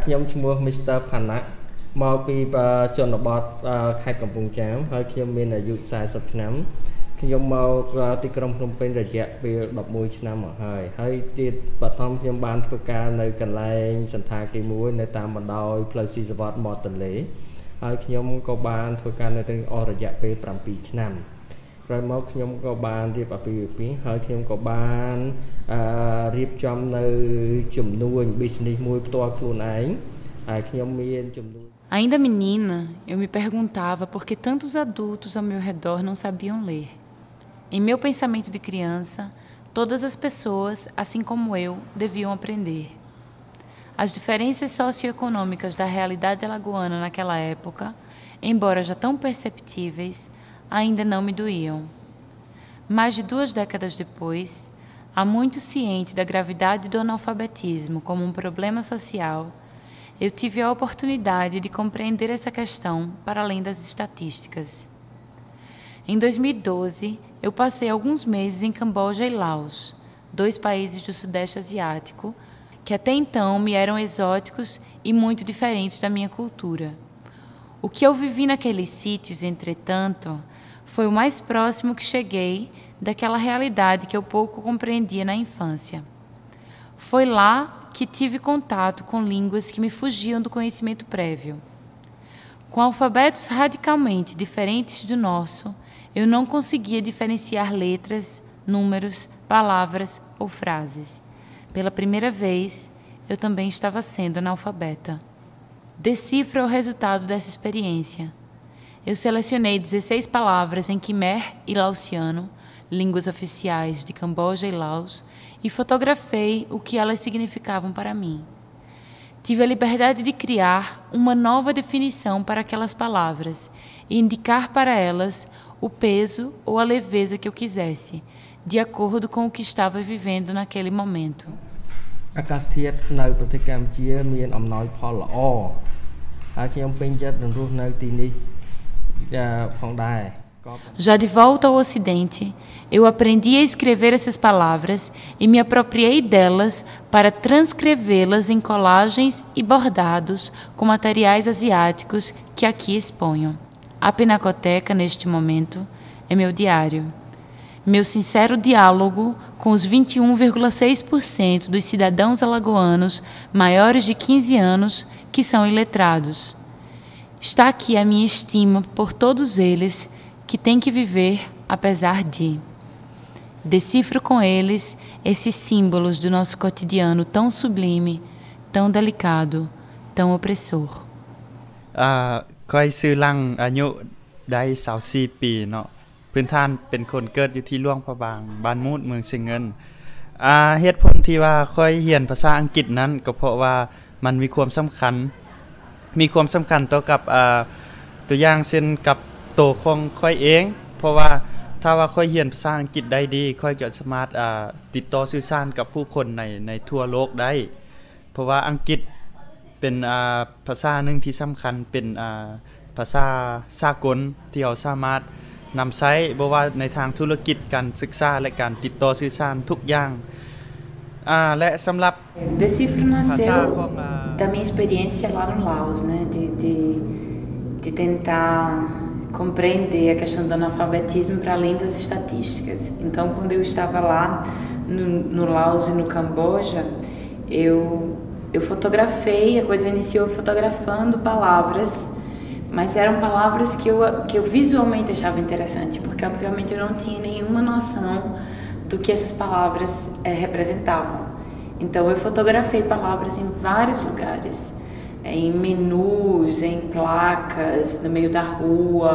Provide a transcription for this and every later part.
ខ្ញុំឈ្មោះ Mr. Phana មកពីជនបទខេត្តកំពង់ចាមហើយខ្ញុំមានអាយុ40ឆ្នាំខ្ញុំមកទីក្រុងភ្នំពេញរយៈពេល11ឆ្នាំមកហើយទៀតបឋមខ្ញុំបានធ្វើការនៅកន្លែងសន្តាគារមួយនៅតាមបណ្ដោយផ្លូវស៊ីសវត្តមាត់ទន្លេហើយខ្ញុំក៏បានធ្វើការនៅទីអស់រយៈពេល7ឆ្នាំក្រោយមកខ្ញុំក៏បានរៀបអាពាហ៍ពិពាហ៍ហើយខ្ញុំក៏បានរៀបចំនៅចំនួន business មួយផ្ទាល់ខ្លួនឯងហើយខ្ញុំមានចំនួន Ainda menina, eu me perguntava por que tantos adultos ao meu redor não sabiam ler. Em meu pensamento de criança, todas as pessoas, assim como eu, deviam aprender. As diferenças socioeconômicas da realidade alagoana naquela época, embora já tão perceptíveis, ainda não me doíam. Mais de 2 décadas depois, há muito ciente da gravidade do analfabetismo como um problema social, eu tive a oportunidade de compreender essa questão para além das estatísticas. Em 2012, eu passei alguns meses em Camboja e Laos, 2 países do Sudeste Asiático, que até então me eram exóticos e muito diferentes da minha cultura. O que eu vivi naqueles sítios, entretanto, foi o mais próximo que cheguei daquela realidade que eu pouco compreendia na infância. Foi lá que tive contato com línguas que me fugiam do conhecimento prévio. Com alfabetos radicalmente diferentes do nosso, eu não conseguia diferenciar letras, números, palavras ou frases. Pela primeira vez, eu também estava sendo analfabeta. Decifro é o resultado dessa experiência. Eu selecionei 16 palavras em Khmer e Laosiano, línguas oficiais de Camboja e Laos, e fotografei o que elas significavam para mim. Tive a liberdade de criar uma nova definição para aquelas palavras e indicar para elas o peso ou a leveza que eu quisesse, de acordo com o que estava vivendo naquele momento. អាកាសធាតុនៅប្រទេសកម្ពុជាមានអំណោយផលល្អហើយខ្ញុំពេញចិត្តនឹងរស់នៅទីនេះផងដែរ Já de volta ao Ocidente, eu aprendi a escrever essas palavras e me apropriei delas para transcrevê-las em colagens e bordados com materiais asiáticos que aqui exponho. A Pinacoteca, neste momento, é meu diário. Meu sincero diálogo com os 21,6% dos cidadãos alagoanos maiores de 15 anos que são iletrados. Está aqui a minha estima por todos eles que têm que viver apesar de. Decifro com eles esses símbolos do nosso cotidiano tão sublime, tão delicado, tão opressor. ก้อยซื้อลังอายุได้24ปีเนาะพื้นฐานเป็นคนเกิดอยู่ที่หลวงพระบางบ้านมูดเมืองเชียงเงินเหตุผลที่ว่าค่อยเรียนภาษาอังกฤษนั้นก็เพราะว่ามันมีความสำคัญต่อกับตัวอย่างเช่นกับตัวของค่อยเองเพราะว่าถ้าว่าค่อยเรียนภาษาอังกฤษได้ดีค่อยจะสามารถติดต่อสื่อสารกับผู้คนในทั่วโลกได้เพราะว่าอังกฤษเป็นภาษาหนึ่งที่สำคัญเป็นภาษาสากลที่เราสามารถนำใช้บ่ว่าในทางธุรกิจการศึกษาและการติดต่อสื่อสารทุกอย่างและสำหรับ Decifro nasceu da minha experiência lá no Laos, né, de tentar compreender a questão do analfabetismo para além das estatísticas. Então, quando eu estava lá no Laos e no Camboja, eu fotografei, a coisa iniciou fotografando palavras, mas eram palavras que eu visualmente achava interessante, porque obviamente eu não tinha nenhuma noção do que essas palavras representavam. Então, eu fotografei palavras em vários lugares, em menus, em placas, no meio da rua,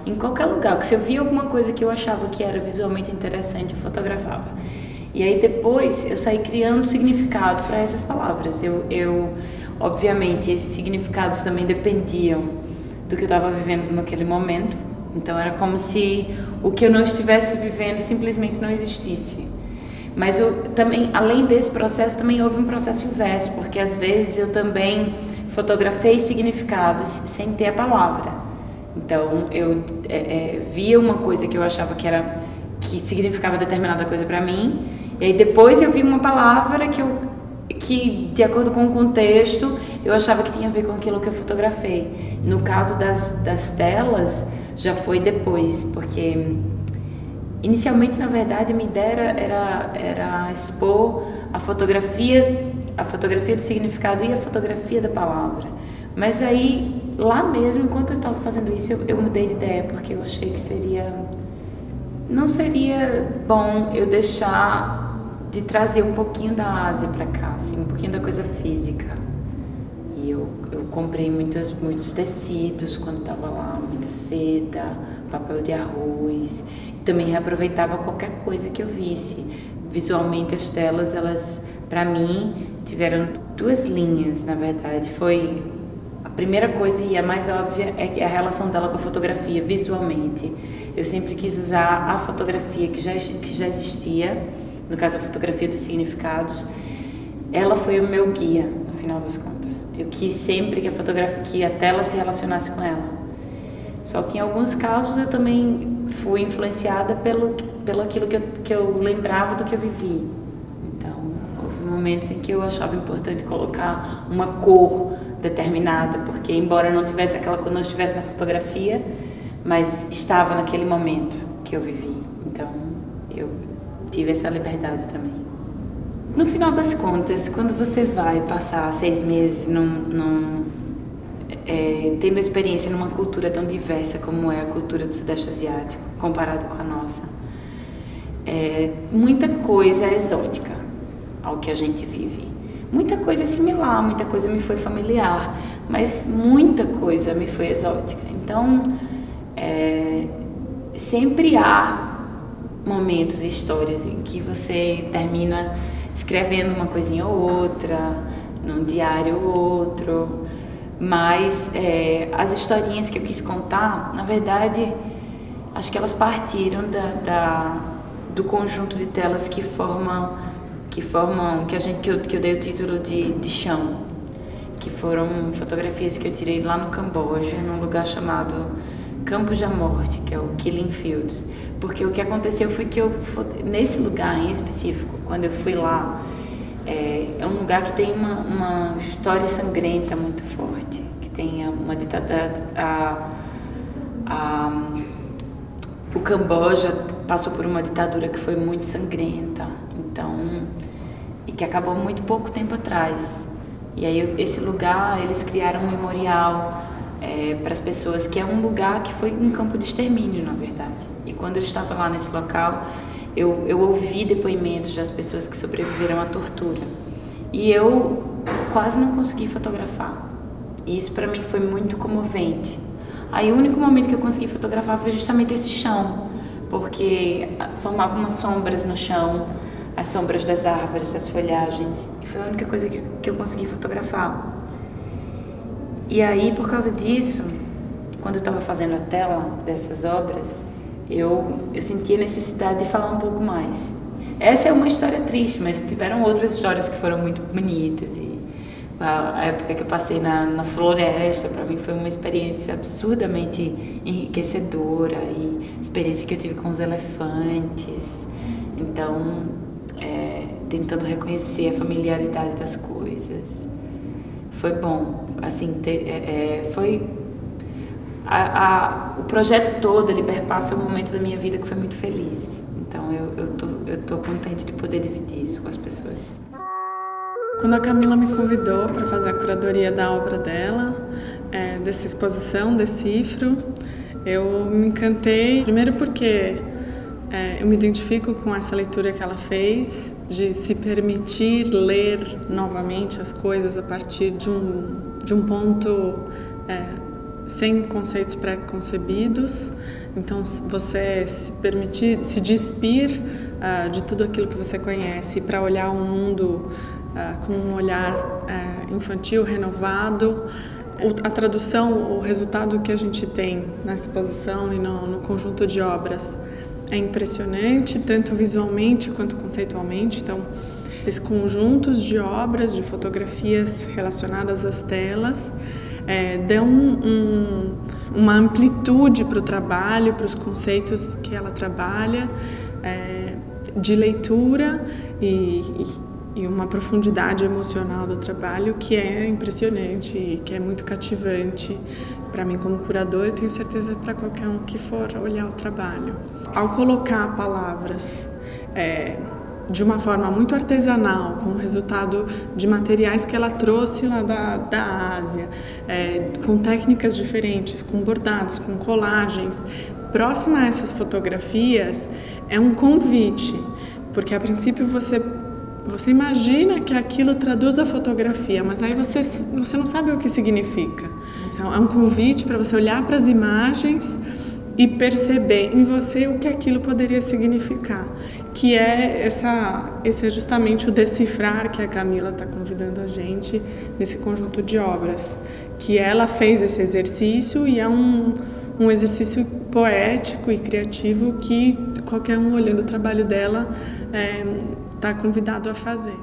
em qualquer lugar. Se eu via alguma coisa que eu achava que era visualmente interessante, eu fotografava. E aí depois eu saí criando significado para essas palavras. Obviamente, esses significados também dependiam do que eu estava vivendo naquele momento. Então era como se o que eu não estivesse vivendo simplesmente não existisse. Mas eu também, além desse processo, também houve um processo inverso, porque às vezes eu também fotografei significados sem ter a palavra. Então eu via uma coisa que eu achava que significava determinada coisa para mim, e aí depois eu vi uma palavra que, de acordo com o contexto, eu achava que tinha a ver com aquilo que eu fotografei. No caso das telas, já foi depois, porque inicialmente, na verdade, a minha ideia era expor a fotografia do significado e a fotografia da palavra. Mas aí, lá mesmo, enquanto eu estava fazendo isso, eu mudei de ideia, porque eu achei que não seria bom eu deixar de trazer um pouquinho da Ásia para cá, assim, um pouquinho da coisa física. E eu comprei muitos tecidos quando estava lá, muita seda, papel de arroz. E também reaproveitava qualquer coisa que eu visse. Visualmente, as telas, elas, para mim, tiveram duas linhas, na verdade. Foi a primeira coisa e a mais óbvia é a relação dela com a fotografia, visualmente. Eu sempre quis usar a fotografia que já existia, no caso a fotografia dos significados. Ela foi o meu guia, no final das contas. Eu quis sempre que a tela se relacionasse com ela. Só que em alguns casos eu também fui influenciada pelo aquilo que eu lembrava do que eu vivi. Então, houve momentos em que eu achava importante colocar uma cor determinada, porque embora não tivesse aquela cor, não estivesse na fotografia, mas estava naquele momento que eu vivi. Então, eu tive essa liberdade também. No final das contas, quando você vai passar 6 meses tendo experiência numa cultura tão diversa como é a cultura do Sudeste Asiático, comparada com a nossa, muita coisa é exótica ao que a gente vive. Muita coisa é similar, muita coisa me foi familiar, mas muita coisa me foi exótica. Então, sempre há momentos e histórias em que você termina escrevendo uma coisinha ou outra, num diário ou outro, mas as historinhas que eu quis contar, na verdade, acho que elas partiram do conjunto de telas que eu dei o título de chão, que foram fotografias que eu tirei lá no Camboja, num lugar chamado Campos da Morte, que é o Killing Fields. Porque o que aconteceu foi que nesse lugar em específico, quando eu fui lá, é um lugar que tem uma história sangrenta muito forte, que tem uma ditadura. O Camboja passou por uma ditadura que foi muito sangrenta, e que acabou muito pouco tempo atrás. E aí esse lugar, eles criaram um memorial para as pessoas, que é um lugar que foi um campo de extermínio, na verdade. E quando eu estava lá nesse local, eu ouvi depoimentos das pessoas que sobreviveram à tortura. E eu quase não consegui fotografar. E isso para mim foi muito comovente. Aí o único momento que eu consegui fotografar foi justamente esse chão, porque formava umas sombras no chão, as sombras das árvores, das folhagens. E foi a única coisa que eu consegui fotografar. E aí, por causa disso, quando eu estava fazendo a tela dessas obras, eu senti a necessidade de falar um pouco mais. Essa é uma história triste, mas tiveram outras histórias que foram muito bonitas. E a época que eu passei na floresta, para mim foi uma experiência absurdamente enriquecedora, e a experiência que eu tive com os elefantes. Então, tentando reconhecer a familiaridade das coisas. Foi bom, assim, o projeto todo, ele perpassa um momento da minha vida que foi muito feliz. Então eu tô contente de poder dividir isso com as pessoas. Quando a Camila me convidou para fazer a curadoria da obra dela, dessa exposição, Decifro, eu me encantei, primeiro porque eu me identifico com essa leitura que ela fez, de se permitir ler novamente as coisas a partir de um ponto sem conceitos pré-concebidos. Então, você se permitir se despir de tudo aquilo que você conhece para olhar o mundo com um olhar infantil, renovado. A tradução, o resultado que a gente tem na exposição e no conjunto de obras é impressionante, tanto visualmente quanto conceitualmente. Então, esses conjuntos de obras, de fotografias relacionadas às telas, dão uma amplitude para o trabalho, para os conceitos que ela trabalha, de leitura e e uma profundidade emocional do trabalho que é impressionante e que é muito cativante para mim como curador, e tenho certeza para qualquer um que for olhar o trabalho. Ao colocar palavras de uma forma muito artesanal, com o resultado de materiais que ela trouxe lá da Ásia, com técnicas diferentes, com bordados, com colagens, próxima a essas fotografias, é um convite, porque a princípio você imagina que aquilo traduz a fotografia, mas aí você não sabe o que significa. Então, é um convite para você olhar para as imagens e perceber em você o que aquilo poderia significar, que esse é justamente o decifrar que a Camila está convidando a gente nesse conjunto de obras, que ela fez esse exercício e é um exercício poético e criativo que qualquer um olhando o trabalho dela está convidado a fazer.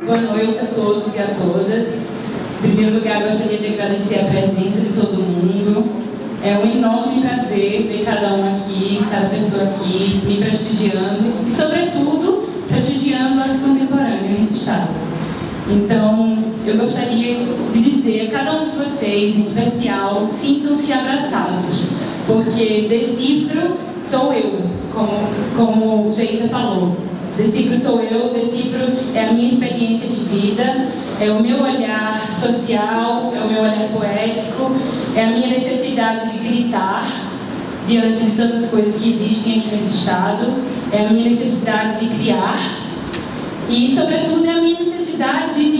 Boa noite a todos e a todas. Em primeiro lugar, gostaria de agradecer a presença de todo mundo. É um enorme prazer ver cada um aqui, cada pessoa aqui, me prestigiando e, sobretudo, prestigiando a arte contemporânea nesse estado. Então, eu gostaria de dizer a cada um de vocês, em especial, sintam-se abraçados, porque Decifro sou eu, como Geisa falou. Decifro sou eu, Decifro é a minha experiência de vida, é o meu olhar social, é o meu olhar poético, é a minha necessidade de gritar diante de tantas coisas que existem aqui nesse estado, é a minha necessidade de criar e, sobretudo, é a minha necessidade de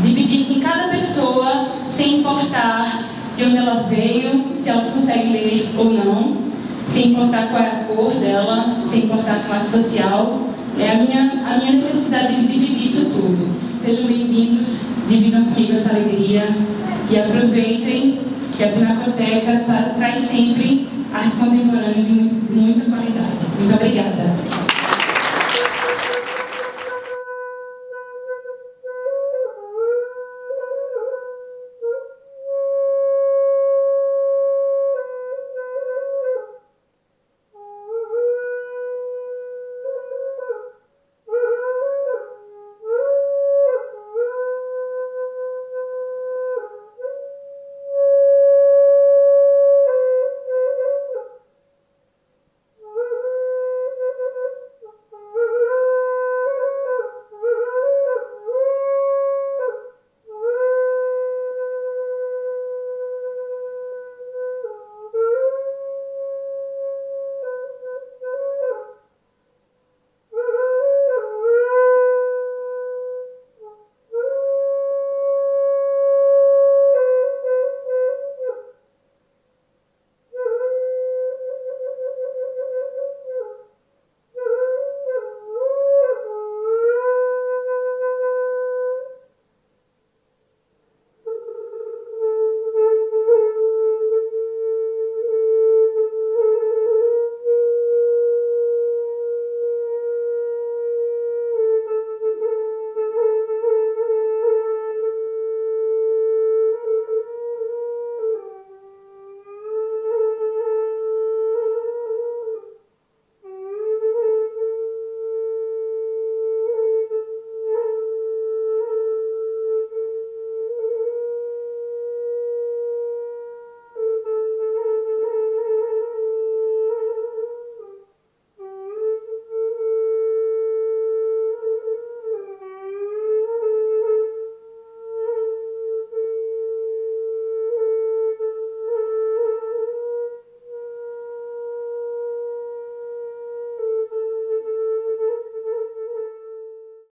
dividir com cada pessoa, sem importar de onde ela veio, se ela consegue ler ou não, sem importar qual é a cor dela, sem importar a classe social. É a minha necessidade de dividir isso tudo. Sejam bem-vindos, dividam comigo essa alegria e aproveitem que a Pinacoteca traz sempre arte contemporânea de muita qualidade. Muito obrigada.